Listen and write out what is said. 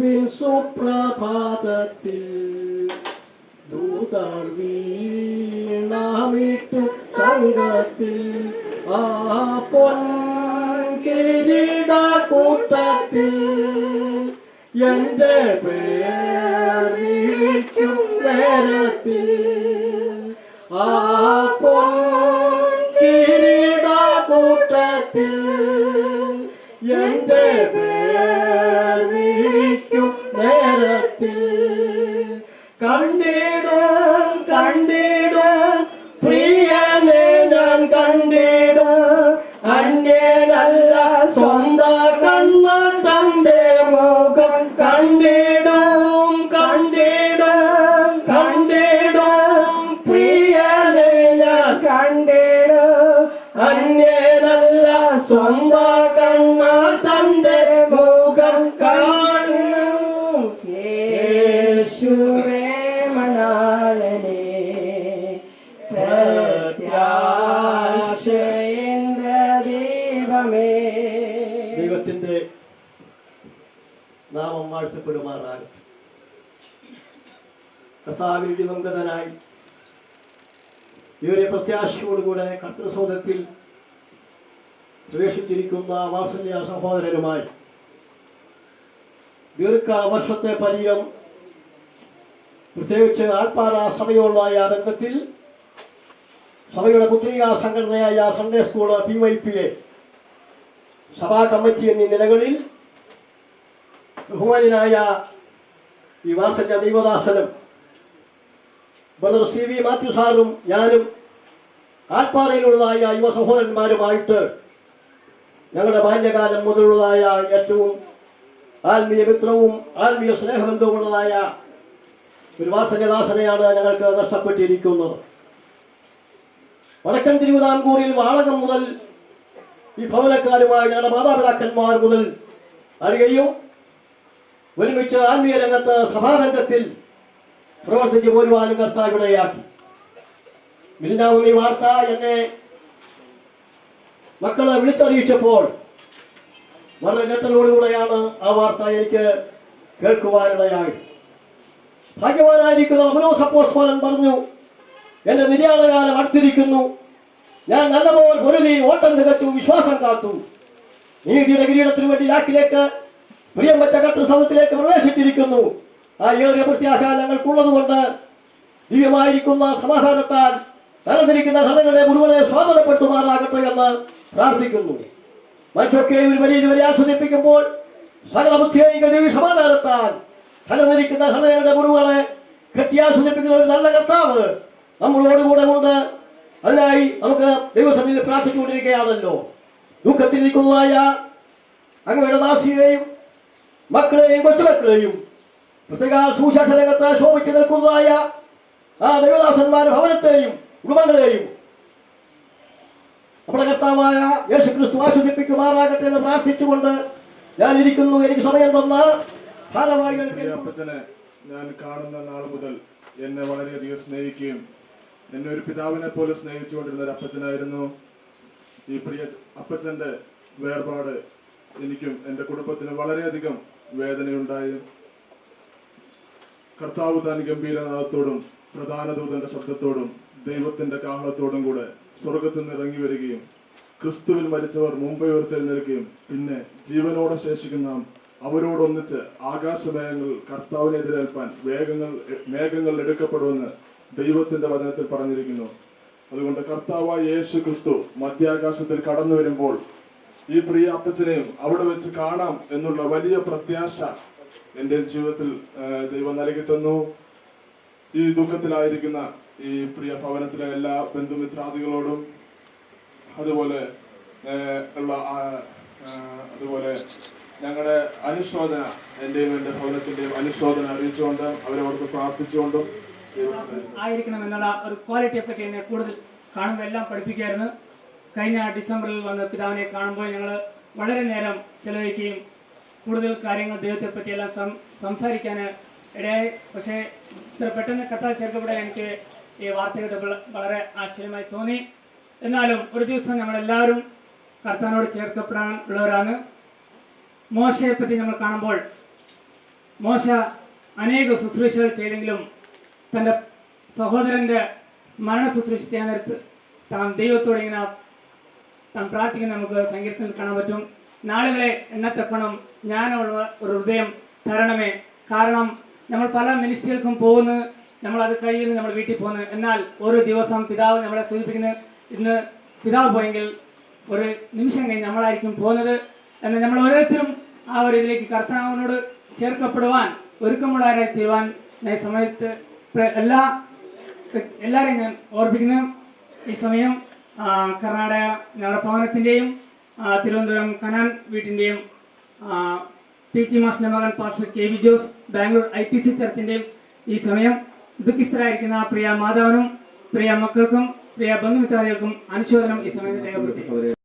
പിൻ സുപ്രഭാതത്തിൽ ദൂതർ വീണാമിട്ടു സംഘത്തിൽ ആ പൊൻകിരീട കൂട്ടത്തിൽ എന്റെ പേർ വിളിക്കും നേരത്തിൽ ആ പൊൻകിരീട കൂട്ടത്തിൽ എന്റെ പേർ വിളിക്കും നേരത്തിൽ കണ്ടിടും കണ്ടിടും പ്രിയനെ ഞാൻ കണ്ടിടും അന്യനല്ല സ്വന്തം കണ്ണ തന്റെ മുഖം കണ്ടിടും കണ്ടിടും കണ്ടിടും പ്രിയനെ ഞാൻ കണ്ടിടും അന്യനല്ല സ്വന്തം കണ്ണ തന്റെ മുഖം കാണുന്നു യേശുവേ മണാളനെ പ്രത്യാശയുടെ ദൈവമേ. ദൈവത്തിന്റെ നാമം വാഴ്ത്തപ്പെടുമാറാകട്ടെ. കർത്താവിൽ ദിവംഗതനായി ഇവരെ പ്രത്യാശയോടുകൂടെ കർത്തൃസൗധത്തിൽ പ്രവേശിച്ചിരിക്കുന്ന വാത്സല്യ സഹോദരനുമായി ദീർഘവർഷത്തെ പരിചയം, പ്രത്യേകിച്ച് ആത്മാര സഭയോടുള്ള ബന്ധത്തിൽ സഭയുടെ പുത്രികാ സംഘടനയായ സൺഡേ സ്കൂൾ PYPA സഭാ കമ്മിറ്റി എന്നീ നിലകളിൽ ബഹുമാനായ ഈ വാത്സല്യ ദൈവദാസനും ബ്രദർ CV മാത്യു സാറും ഞാനും ആത്മാരയിലുള്ളതായ യുവ സഹോദരന്മാരുമായിട്ട് ഞങ്ങളുടെ ബാല്യകാലം മുതലുള്ളതായ ഏറ്റവും ആത്മീയ മിത്രവും ആത്മീയ സ്നേഹബന്ധവുമുള്ളതായ ഒരു വാത്സല്യദാസനെയാണ് ഞങ്ങൾക്ക് നഷ്ടപ്പെട്ടിരിക്കുന്നത്. വടക്കൻ തിരുവിതാംകൂറിൽ വാളകം മുതൽ ഈ ഭവനക്കാരുമായി ഞങ്ങളുടെ മാതാപിതാക്കന്മാർ മുതൽ അറിയുകയും ഒരുമിച്ച് ആത്മീയ രംഗത്ത് സഭാരംഗത്തിൽ പ്രവർത്തിച്ചു പോരുവാനും കർത്താവിടയാക്കി. മിലിനാവും ഈ വാർത്ത എന്നെ മക്കളെ വിളിച്ചറിയിച്ചപ്പോൾ വളരെ ഞെട്ടലോടുകൂടെയാണ് ആ വാർത്ത എനിക്ക് കേൾക്കുവാനിടയായി. ഭാഗ്യവാനായിരിക്കുന്ന അമനോസ് അപ്പോസ്തലൻ പറഞ്ഞു, എന്റെ നിര്യാണകാലം അടുത്തിരിക്കുന്നു, ഞാൻ നല്ലപോലെ പൊരുതി ഓട്ടം തികച്ചു, വിശ്വാസം കാത്തു, നീതിയുടെ കിരീടത്തിനു വേണ്ടി ലാക്കിലേക്ക് പ്രിയം വെച്ച കർത്തൃസൗധത്തിലേക്ക് പ്രവേശിച്ചിരിക്കുന്നു. ആ ഏറിയ പ്രത്യാശ ഞങ്ങൾക്കുള്ളത് കൊണ്ട് ദിവ്യമായിരിക്കുന്ന സമാധാനത്താൽ തകർന്നിരിക്കുന്ന ഹൃദയങ്ങളെ മുഴുവനെ സ്വാതന്ത്ര്യപ്പെടുത്തുമാറാകട്ടെ എന്ന് പ്രാർത്ഥിക്കുന്നു. മനുഷ്യർക്ക് ഒരു വലിയ ഇതുവരെ ആസ്വദിപ്പിക്കുമ്പോൾ സകല ബുദ്ധിയെയും ദൈവ സമാധാനത്താൽ തകർന്നിരിക്കുന്ന ഹൃദയങ്ങളുടെ മുറിവുകളെ കെട്ടിയാസ്വദിപ്പിക്കുന്ന ഒരു നല്ല കർത്താവ് നമ്മളോടുകൂടെ ഉണ്ട്. അതിനായി നമുക്ക് ദൈവസന്നിധിയിൽ പ്രാർത്ഥിച്ചുകൊണ്ടിരിക്കുകയാണല്ലോ. ദുഃഖത്തിലിരിക്കുന്നതായ അങ്ങയുടെ ദാസിയെയും മക്കളെയും കൊച്ചുമക്കളെയും പ്രത്യേക സുവിശേഷ രംഗത്ത് ശോഭിച്ചു നിൽക്കുന്നതായ ആ ദൈവദാസന്മാരുടെ ഭവനത്തെയും കുടുംബങ്ങളെയും നമ്മുടെ കർത്താവായ യേശു ക്രിസ്തു ആശ്വസിപ്പിക്കുമാറാകട്ടെ എന്ന് പ്രാർത്ഥിച്ചുകൊണ്ട് ഞാൻ ഇരിക്കുന്നു. എനിക്ക് സമയം തന്ന അപ്പച്ചനെ ഞാൻ കാണുന്ന നാൾ മുതൽ എന്നെ വളരെയധികം സ്നേഹിക്കുകയും എന്നെ ഒരു പിതാവിനെ പോലെ സ്നേഹിച്ചുകൊണ്ടിരുന്ന ഒരു അപ്പച്ചനായിരുന്നു. ഈ പ്രിയ അപ്പച്ചന്റെ വേർപാട് എനിക്കും എൻ്റെ കുടുംബത്തിനും വളരെയധികം വേദനയുണ്ടായി. കർത്താവ് താൻ ഗംഭീരനാഥത്തോടും പ്രധാന ദൂതന്റെ ശബ്ദത്തോടും ദൈവത്തിന്റെ കാഹളത്തോടും കൂടെ സ്വർഗത്തിൽ നിന്ന് ഇറങ്ങി വരികയും ക്രിസ്തുവിൽ മരിച്ചവർ മുമ്പ് ഉയർത്തെഴുന്നേൽക്കുകയും പിന്നെ ജീവനോടെ ശേഷിക്കുന്ന അവരോടൊന്നിച്ച് ആകാശമേഘങ്ങൾ കർത്താവിനെ എതിരേൽപ്പാൻ മേഘങ്ങൾ എടുക്കപ്പെടുമെന്ന് ദൈവത്തിന്റെ വചനത്തിൽ പറഞ്ഞിരിക്കുന്നു. അതുകൊണ്ട് കർത്താവായ യേശു ക്രിസ്തു മധ്യാകാശത്തിൽ കടന്നു വരുമ്പോൾ ഈ പ്രിയ അപ്പച്ചനെയും അവിടെ വെച്ച് കാണാം എന്നുള്ള വലിയ പ്രത്യാശ എൻ്റെ ജീവിതത്തിൽ ദൈവം നൽകി തന്നു. ഈ ദുഃഖത്തിലായിരിക്കുന്ന ഈ പ്രിയ ഭവനത്തിലെ എല്ലാ ബന്ധുമിത്രാദികളോടും അതുപോലെ ഞങ്ങളുടെ അനുശോചന, എന്റെയും എന്റെ ഭവനത്തിന്റെയും അനുശോചന അറിയിച്ചുകൊണ്ട് അവരോട് പ്രാർത്ഥിച്ചുകൊണ്ടും ആയിരിക്കണം എന്നുള്ള ഒരു ക്വാളിറ്റിയെ പറ്റി എന്നെ കൂടുതൽ കാണുമ്പോൾ എല്ലാം പഠിപ്പിക്കായിരുന്നു. കഴിഞ്ഞ ഡിസംബറിൽ വന്ന് പിതാവിനെ കാണുമ്പോൾ ഞങ്ങൾ വളരെ നേരം ചെലവഴിക്കുകയും കൂടുതൽ കാര്യങ്ങൾ ദൈവത്തെ പറ്റിയെല്ലാം സംസാരിക്കാൻ ഇടയായി. പക്ഷേ ഇത്ര പെട്ടെന്ന് കത്താൽ ചേർക്കപ്പെടാൻ എനിക്ക് ഈ വാർത്ത കേട്ടപ്പോൾ വളരെ ആശ്ചര്യമായി തോന്നി. എന്നാലും ഒരു ദിവസം നമ്മളെല്ലാവരും കർത്താവിനോട് ചേർക്കപ്പെടാൻ ഉള്ളവരാണ്. മോശയെ പറ്റി നമ്മൾ കാണുമ്പോൾ മോശ അനേക ശുശ്രൂഷകൾ ചെയ്തെങ്കിലും തൻ്റെ സഹോദരൻ്റെ മരണ ശുശ്രൂഷ ചെയ്യാൻ നേരത്ത് താൻ ദൈവത്തോട് ഇങ്ങനെ താൻ പ്രാർത്ഥിക്കുന്ന നമുക്ക് സങ്കീർത്തനത്തിൽ കാണാൻ പറ്റും. നാളുകളെ എണ്ണത്തക്കണം ഞാനുള്ള ഒരു ഹൃദയം തരണമേ. കാരണം നമ്മൾ പല മിനിസ്ട്രികൾക്കും പോകുന്നു, നമ്മളത് കഴിയുന്നു, നമ്മൾ വീട്ടിൽ പോകുന്നു. എന്നാൽ ഒരു ദിവസം പിതാവ് നമ്മളെ സൂചിപ്പിക്കുന്നത് ഇന്ന് പിതാവ് പോയെങ്കിൽ ഒരു നിമിഷം കഴിഞ്ഞ് നമ്മളായിരിക്കും പോകുന്നത്. എന്നാൽ നമ്മൾ ഓരോരുത്തരും ആ ഒരു ഇതിലേക്ക് കർത്താവിനോട് ചേർക്കപ്പെടുവാൻ ഒരുക്കമുള്ളവരായി തീരുവാൻ ഈ സമയത്ത് എല്ലാവരെയും ഞാൻ ഓർപ്പിക്കുന്നു. ഈ സമയം കർണാടക ഞങ്ങളുടെ ഭവനത്തിൻ്റെയും തിരുവനന്തപുരം കനാൻ വീട്ടിൻ്റെയും പി.ടി. മാഷിൻ്റെ മകൻ പാസ്റ്റർ കെ.വി. ജോസ് ബാംഗ്ലൂർ IPC ചർച്ചിൻ്റെയും ഈ സമയം ദുഃഖിതരായിരിക്കുന്ന പ്രിയ മാതാവിനും പ്രിയ മക്കൾക്കും പ്രിയ ബന്ധുമിത്രാദികൾക്കും അനുശോചനം ഈ സമയത്ത് രേഖപ്പെടുത്തി.